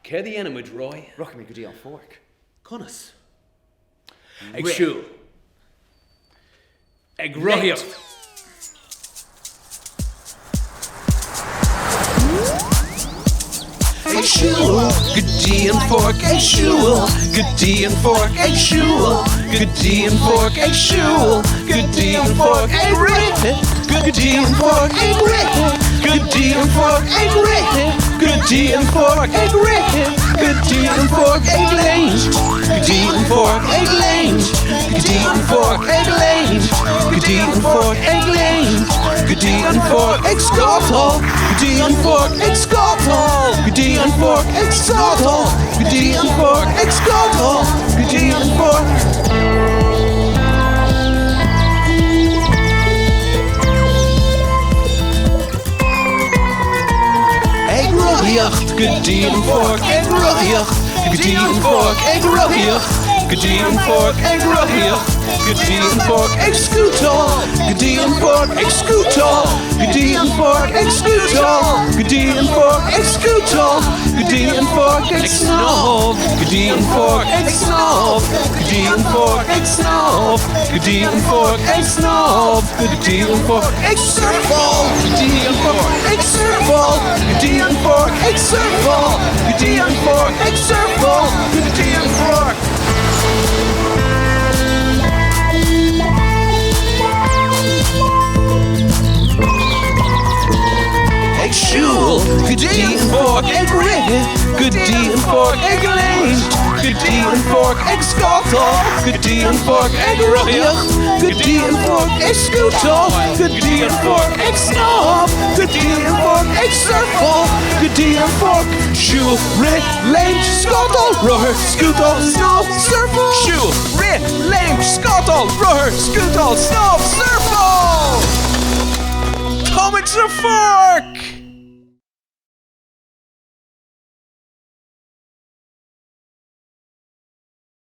Care the enamid, Roy. Rock me good An Pháirc. Conas. Ag Ceol. Ag Rohiach. Ag Ceol, good An Pháirc, ag Ceol, good An Pháirc, ag Ceol, good An Pháirc, ag Ceol, good An Pháirc, ag Red, good An Pháirc, ag Red, good An Pháirc, ag Red, good An Pháirc, ag Red, good An Pháirc, ag Lane, good An Pháirc, ag Lane, good An Pháirc, ag Lane, good An Pháirc, ag Lane, good An Pháirc, ag Focail, good An Pháirc, ag Focail, good An Pháirc, ag Focail, good An Pháirc, ag Focail, good An Pháirc. Ag Rohiach, good An Pháirc, ag Rohiach, good An Pháirc, ag Rohiach, good An Pháirc, ag Rohiach, good An Pháirc, ag Focail, good An Pháirc, ag Focail, good An Pháirc, ag Focail, good An Pháirc, ag Focail, good An Pháirc, ag Snob, good An Pháirc, ag Snob, good An Pháirc, ag Snob, good An Pháirc, ag Snob, good An Pháirc, ag Ceol, good An Pháirc, ag Ceol, good An Pháirc, ag Ceol, good An Pháirc, ag Ceol, good An Pháirc. Ag Ceol, good An Pháirc, ag Red, good An Pháirc, ag Lane, good An Pháirc, ag Focail, good An Pháirc, ag Rohiach, good An Pháirc, ag Focail, good An Pháirc, ag Snob, good An Pháirc, ag Ceol, good An Pháirc, Ceol, Red, Lane, Focail, Rohiach, Focail, Snob, Ceol, Ceol, Red, Lane, Focail, Rohiach, Focail, Snob, Ceol. Comics are fun!